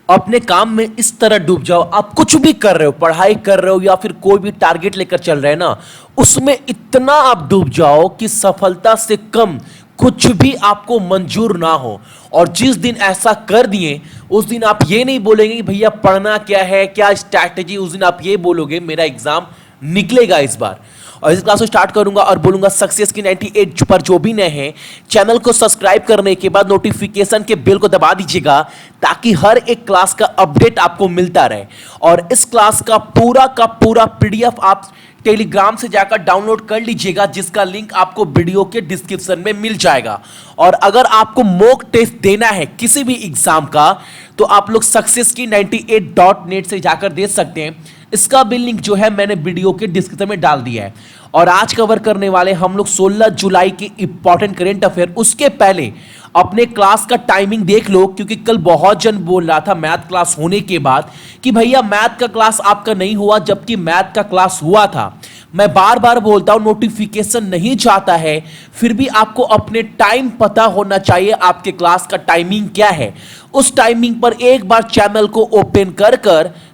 अपने काम में इस तरह डूब जाओ, आप कुछ भी कर रहे हो, पढ़ाई कर रहे हो या फिर कोई भी टारगेट लेकर चल रहे हैं ना, उसमें इतना आप डूब जाओ कि सफलता से कम कुछ भी आपको मंजूर ना हो। और जिस दिन ऐसा कर दिए उस दिन आप ये नहीं बोलेंगे कि भैया पढ़ना क्या है, क्या स्ट्रैटेजी, उस दिन आप ये बोलोगे मेरा एग्जाम निकलेगा इस बार। और इस क्लास को स्टार्ट करूंगा और बोलूंगा सक्सेस की 98 पर जो भी नए हैं चैनल को सब्सक्राइब करने के बाद नोटिफिकेशन के बेल को दबा दीजिएगा ताकि हर एक क्लास का अपडेट आपको मिलता रहे। और इस क्लास का पूरा पीडीएफ आप टेलीग्राम से जाकर डाउनलोड कर लीजिएगा, जिसका लिंक आपको वीडियो के डिस्क्रिप्शन में मिल जाएगा। और अगर आपको मॉक टेस्ट देना है किसी भी एग्जाम का तो आप लोग सक्सेस की 98.net से जाकर दे सकते हैं। इसका भी लिंक जो है मैंने वीडियो के डिस्क्रिप्शन में डाल दिया है। और आज कवर करने वाले हम लोग 16 जुलाई की इंपॉर्टेंट करेंट अफेयर। उसके पहले अपने क्लास का टाइमिंग देख लो, क्योंकि कल बहुत जन बोल रहा था मैथ क्लास होने के बाद कि भैया मैथ का क्लास आपका नहीं हुआ, जबकि मैथ का क्लास हुआ था। मैं बार बार बोलता हूं नोटिफिकेशन नहीं चाहता है, फिर भी आपको अपने टाइम पता होना चाहिए आपके क्लास का टाइमिंग क्या है। उस टाइमिंग पर एक बार चैनल को ओपन कर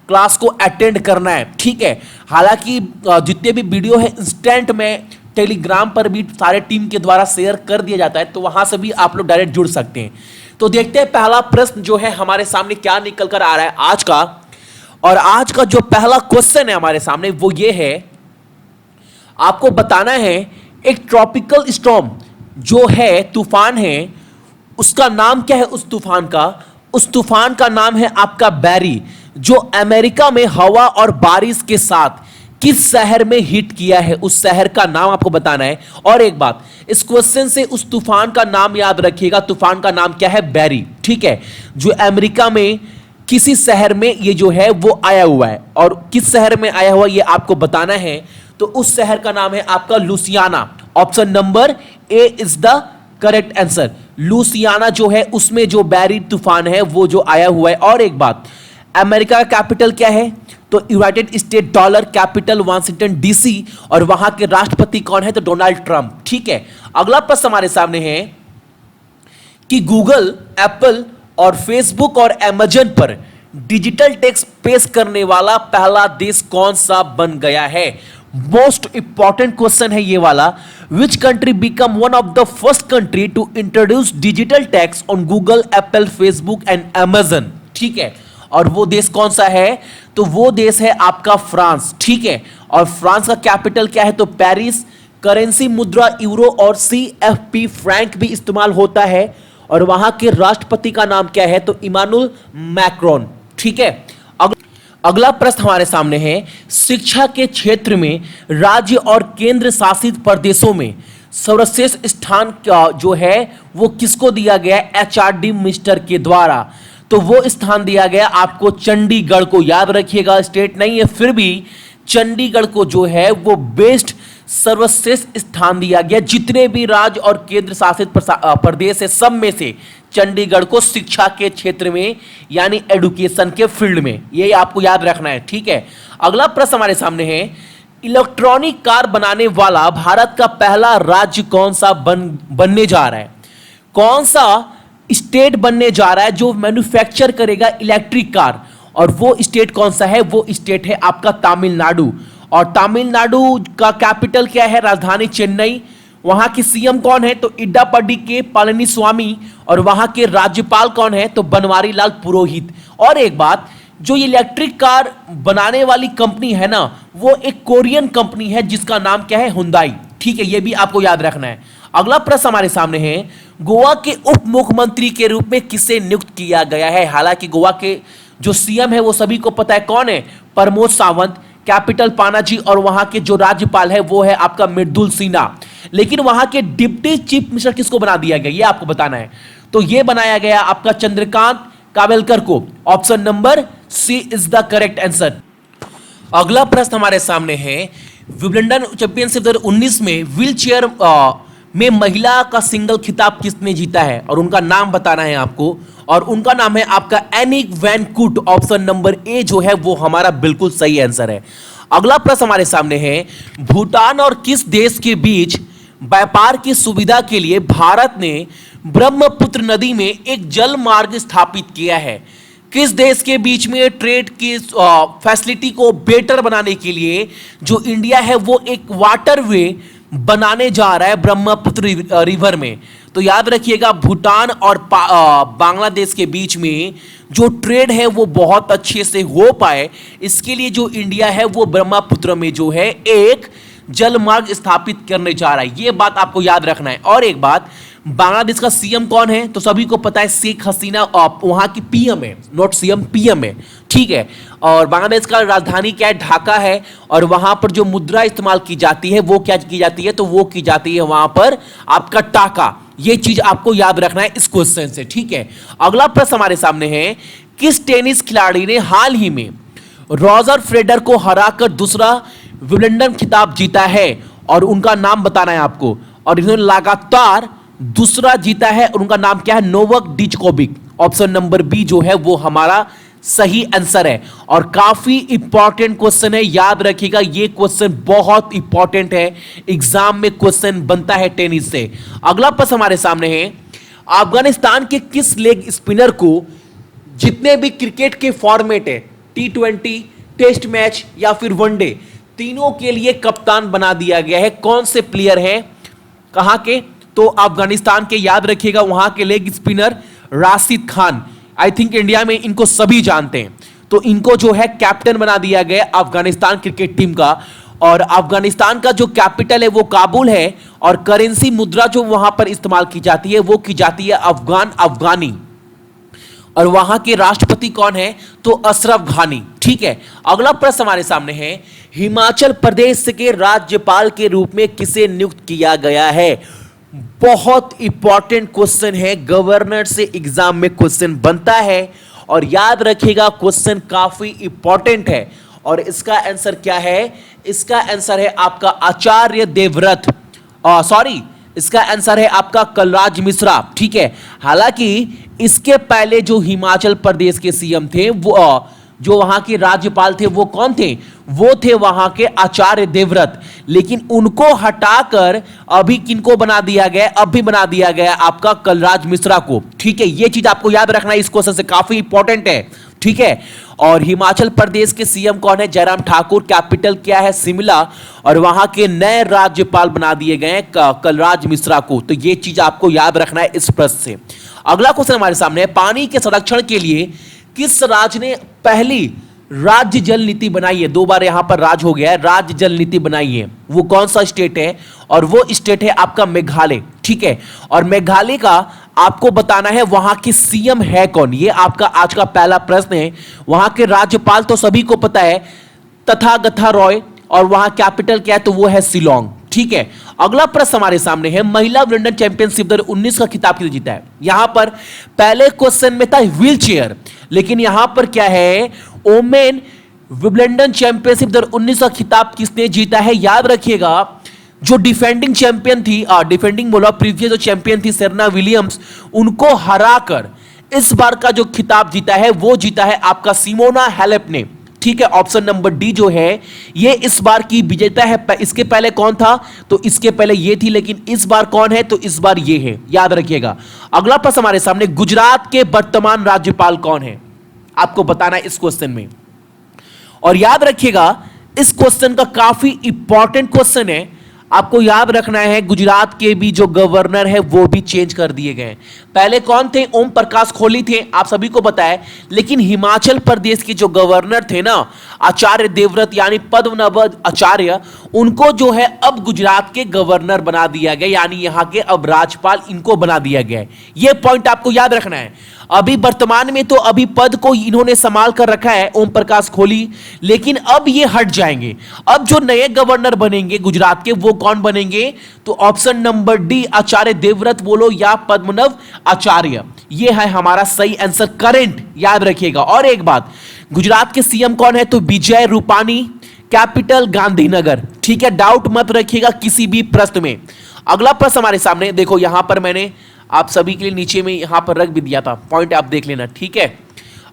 क्लास को अटेंड करना है, ठीक है। हालांकि जितने भी वीडियो है इंस्टेंट में टेलीग्राम पर भी सारे टीम के द्वारा शेयर कर दिया जाता है, तो वहां से भी आप लोग डायरेक्ट जुड़ सकते हैं। तो देखते हैं पहला प्रश्न जो है हमारे सामने क्या निकल कर आ रहा है आज का। और आज का जो पहला क्वेश्चन है हमारे सामने वो ये है, आपको बताना है एक ट्रॉपिकल स्टॉर्म जो है, तूफान है, उसका नाम क्या है उस तूफान का। उस तूफान का नाम है आपका बैरी, जो अमेरिका में हवा और बारिश के साथ किस शहर में हिट किया है, उस शहर का नाम आपको बताना है। और एक बात, इस क्वेश्चन से उस तूफान का नाम याद रखिएगा, तूफान का नाम क्या है, बैरी, ठीक है, जो अमेरिका में किसी शहर में ये जो है वो आया हुआ है। और किस शहर में आया हुआ ये आपको बताना है, तो उस शहर का नाम है आपका Louisiana. Option number A is the correct answer. Louisiana जो है उसमें जो बैरी तूफान है वो जो आया हुआ है। और एक बात, अमेरिका का कैपिटल क्या है, तो United state dollar capital Washington DC. और वहां के राष्ट्रपति कौन है, तो डोनाल्ड ट्रंप, ठीक है। अगला प्रश्न हमारे सामने है कि गूगल, एप्पल और फेसबुक और अमेजन पर डिजिटल टैक्स पेश करने वाला पहला देश कौन सा बन गया है। मोस्ट इंपॉर्टेंट क्वेश्चन है ये वाला। Which country become one of the first country to introduce digital tax on Google, Apple, Facebook and Amazon, ठीक है। और वो देश कौन सा है, तो वो देश है आपका फ्रांस, ठीक है। और फ्रांस का कैपिटल क्या है, तो पेरिस। करेंसी मुद्रा यूरो और CFP फ्रैंक भी इस्तेमाल होता है। और वहां के राष्ट्रपति का नाम क्या है, तो इमानुएल मैक्रोन, ठीक है। अगला प्रश्न हमारे सामने है, शिक्षा के क्षेत्र में राज्य और केंद्र शासित प्रदेशों में सर्वश्रेष्ठ स्थान जो है वो किसको दिया गया है, HRD मिनिस्टर के द्वारा। तो वो स्थान दिया गया आपको चंडीगढ़ को। याद रखिएगा, स्टेट नहीं है फिर भी चंडीगढ़ को जो है वो बेस्ट सर्वश्रेष्ठ स्थान दिया गया। जितने भी राज्य और केंद्र शासित प्रदेश है सब में से चंडीगढ़ को शिक्षा के क्षेत्र में यानी एजुकेशन के फील्ड में, ये आपको याद रखना है, ठीक है। अगला प्रश्न हमारे सामने है, इलेक्ट्रॉनिक कार बनाने वाला भारत का पहला राज्य कौन सा बनने जा रहा है। कौन सा स्टेट बनने जा रहा है जो मैन्युफैक्चर करेगा इलेक्ट्रिक कार, और वो स्टेट कौन सा है, वो स्टेट है आपका तमिलनाडु। और तमिलनाडु का कैपिटल क्या है, राजधानी चेन्नई। वहां की सीएम कौन है, तो इड्डापड्डी के पळनिस्वामी। और वहां के राज्यपाल कौन है, तो बनवारी लाल पुरोहित। और एक बात, जो इलेक्ट्रिक कार बनाने वाली कंपनी है ना, वो एक कोरियन कंपनी है जिसका नाम क्या है, हुंडई, ठीक है। ये भी आपको याद रखना है। अगला प्रश्न हमारे सामने है, गोवा के उप मुख्यमंत्री के रूप में किसे नियुक्त किया गया है। हालांकि गोवा के जो सीएम है वो सभी को पता है कौन है, प्रमोद सावंत। कैपिटल पानाजी। और वहां के जो राज्यपाल है वो है आपका मृदुल सिन्हा। लेकिन वहां के डिप्टी चीफ मिनिस्टर किसको बना दिया गया, ये आपको बताना है। तो ये बनाया गया आपका चंद्रकांत कावेलकर को। Option number C is the correct answer. अगला प्रश्न हमारे सामने है, विंबलडन चैंपियनशिप 2019 में व्हील चेयर में महिला का सिंगल खिताब किसने जीता है, और उनका नाम बताना है आपको। और उनका नाम है आपका एनिक वैन कूट। ऑप्शन नंबर ए जो है वो हमारा बिल्कुल सही आंसर है। अगला प्रश्न हमारे सामने है, भूटान और किस देश के बीच व्यापार की सुविधा के लिए भारत ने ब्रह्मपुत्र नदी में एक जल मार्ग स्थापित किया है। किस देश के बीच में ट्रेड की फैसिलिटी को बेटर बनाने के लिए जो इंडिया है वो एक वाटरवे बनाने जा रहा है ब्रह्मपुत्र रिवर में। तो याद रखिएगा भूटान और बांग्लादेश के बीच में जो ट्रेड है वो बहुत अच्छे से हो पाए, इसके लिए जो इंडिया है वो ब्रह्मपुत्र में जो है एक जल मार्ग स्थापित करने जा रहा है। ये बात आपको याद रखना है। और एक बात, बांग्लादेश का सीएम कौन है तो सभी को पता है, शेख हसीना वहां की पीएम है, नॉट सीएम, पीएम है, ठीक है। और बांग्लादेश का राजधानी क्या है, ढाका है। और वहां पर जो मुद्रा इस्तेमाल की जाती है वो क्या की जाती है, तो वो की जाती है वहां पर आपका टाका। ये चीज आपको याद रखना है इस क्वेश्चन से, ठीक है। अगला प्रश्न हमारे सामने है, किस टेनिस खिलाड़ी ने हाल ही में रॉजर फेडरर को हराकर दूसरा विंबलडन खिताब जीता है, और उनका नाम बताना है आपको। और इन्होंने लगातार दूसरा जीता है और उनका नाम क्या है, नोवाक डिजोकोविक। ऑप्शन नंबर बी जो है वो हमारा सही आंसर है। और काफी इंपॉर्टेंट क्वेश्चन है, याद रखिएगा ये क्वेश्चन बहुत इंपॉर्टेंट है, एग्जाम में क्वेश्चन बनता है टेनिस से। अगला प्रश्न हमारे सामने है, अफगानिस्तान के किस लेग स्पिनर को जितने भी क्रिकेट के फॉर्मेट है, T20, टेस्ट मैच या फिर वनडे, तीनों के लिए कप्तान बना दिया गया है। कौन से प्लेयर हैं, कहां के, तो अफगानिस्तान के, याद रखिएगा वहां के leg spinner Rashid Khan. I think India में इनको सभी जानते हैं। तो इनको जो है कैप्टन बना दिया गया अफगानिस्तान क्रिकेट टीम का। और अफगानिस्तान का जो कैपिटल है वो काबुल है, और करेंसी मुद्रा जो वहां पर इस्तेमाल की जाती है वो की जाती है अफगानी। और वहां के राष्ट्रपति कौन है, तो अशरफ घानी, ठीक है। अगला प्रश्न हमारे सामने है, हिमाचल प्रदेश के राज्यपाल के रूप में किसे नियुक्त किया गया है। बहुत इंपॉर्टेंट क्वेश्चन है, गवर्नर से एग्जाम में क्वेश्चन बनता है। और याद रखिएगा क्वेश्चन काफी इंपॉर्टेंट है। और इसका आंसर क्या है, इसका आंसर है आपका आचार्य देवव्रत, इसका आंसर है आपका कलराज मिश्रा, ठीक है। हालांकि इसके पहले जो हिमाचल प्रदेश के सीएम थे, वो जो वहां के राज्यपाल थे वो कौन थे, वो थे वहां के आचार्य देवव्रत। लेकिन उनको हटाकर अभी किनको बना दिया गया, अभी बना दिया गया आपका कलराज मिश्रा को, ठीक है। ये चीज आपको याद रखना है, इस क्वेश्चन से काफी इंपॉर्टेंट है, ठीक है। और हिमाचल प्रदेश के सीएम कौन है, जयराम ठाकुर। कैपिटल क्या है, शिमला। और वहां के नए राज्यपाल बना दिए गए कलराज मिश्रा को। तो ये चीज आपको याद रखना है इस प्रश्न से। अगला क्वेश्चन हमारे सामने है, पानी के संरक्षण के लिए किस राज्य ने पहली राज्य जल नीति बनाई है। 2 बार यहां पर राज हो गया है, राज्य जल नीति बनाई है, वो कौन सा स्टेट है, और वो स्टेट है आपका मेघालय, ठीक है। और मेघालय का आपको बताना है वहां की सीएम है कौन, ये आपका आज का पहला प्रश्न है। वहां के राज्यपाल तो सभी को पता है, तथागता रॉय। और वहां कैपिटल क्या है, तो वो है शिलोंग, ठीक है। अगला प्रश्न हमारे सामने है, महिला विंबलडन चैंपियनशिप 2019 का खिताब किसने जीता है। यहां पर पहले क्वेश्चन में था व्हील चेयर, लेकिन यहां पर क्या है, ओमेन विंबलडन चैंपियनशिप 2019 का खिताब किसने जीता है। याद रखिएगा जो डिफेंडिंग चैंपियन थी, डिफेंडिंग बोला, प्रीवियस जो चैंपियन थी सेरेना विलियम्स, उनको हराकर इस बार का जो खिताब जीता है वो जीता है आपका सिमोना हालेप ने, ठीक है। ऑप्शन नंबर डी जो है ये इस बार की विजेता है। इसके पहले कौन था, तो इसके पहले ये थी, लेकिन इस बार कौन है, तो इस बार ये है, याद रखिएगा। अगला प्रश्न हमारे सामने, गुजरात के वर्तमान राज्यपाल कौन है, आपको बताना है इस क्वेश्चन में। और याद रखिएगा इस क्वेश्चन का काफी इंपॉर्टेंट क्वेश्चन है, आपको याद रखना है गुजरात के भी जो गवर्नर है वो भी चेंज कर दिए गए। पहले कौन थे, ओम प्रकाश कोहली थे, आप सभी को पता है। लेकिन हिमाचल प्रदेश के जो गवर्नर थे ना, आचार्य देवव्रत यानी पद्मनाभ आचार्य, उनको जो है अब गुजरात के गवर्नर बना दिया गया, यानी यहां के अब राज्यपाल इनको बना दिया गया है। यह पॉइंट आपको याद रखना है। अभी वर्तमान में तो अभी पद को इन्होंने संभाल कर रखा है ओम प्रकाश कोहली, लेकिन अब ये हट जाएंगे। अब जो नए गवर्नर बनेंगे गुजरात के वो कौन बनेंगे, तो option number D Acharya Devvrat बोलो या पद्मनाभ आचार्य, ये है हमारा सही आंसर करंट, याद रखिएगा। और एक बात, गुजरात के सीएम कौन है, तो विजय रूपानी। कैपिटल गांधीनगर, ठीक है, डाउट मत रखिएगा किसी भी प्रश्न में। अगला प्रश्न हमारे सामने, देखो यहां पर मैंने आप सभी के लिए नीचे में यहां पर रख भी दिया था, पॉइंट आप देख लेना, ठीक है।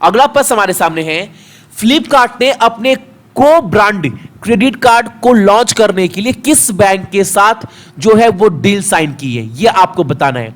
अगला प्रश्न हमारे सामने है, फ्लिपकार्ट ने अपने को ब्रांड क्रेडिट कार्ड को लॉन्च करने के लिए किस बैंक के साथ जो है वो डील साइन की है। ये आपको बताना है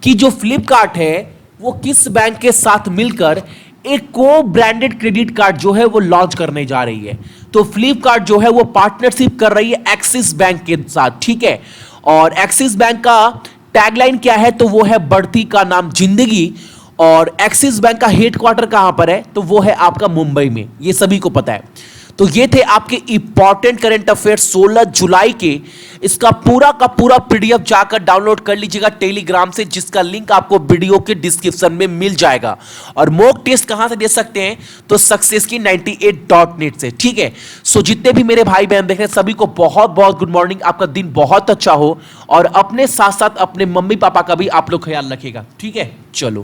कि जो फ्लिपकार्ट है वो किस बैंक के साथ मिलकर एक को ब्रांडेड क्रेडिट कार्ड जो है वो लॉन्च करने जा रही है। तो फ्लिपकार्ट जो है वो पार्टनरशिप कर रही है एक्सिस बैंक के साथ, ठीक है। और एक्सिस बैंक का टैगलाइन क्या है, तो वो है बढ़ती का नाम जिंदगी। और एक्सिस बैंक का हेडक्वार्टर कहां पर है, तो वो है आपका मुंबई में, ये सभी को पता है। तो ये थे आपके इंपॉर्टेंट करंट अफेयर 16 जुलाई के। इसका पूरा का पूरा पीडीएफ जाकर डाउनलोड कर लीजिएगा टेलीग्राम से, जिसका लिंक आपको वीडियो के डिस्क्रिप्शन में मिल जाएगा। और मॉक टेस्ट कहां से दे सकते हैं, तो सक्सेस की 98.net से, ठीक है। सो जितने भी मेरे भाई बहन देख रहे हैं सभी को बहुत बहुत गुड मॉर्निंग, आपका दिन बहुत अच्छा हो। और अपने साथ साथ अपने मम्मी पापा का भी आप लोग ख्याल रखिएगा, ठीक है। चलो।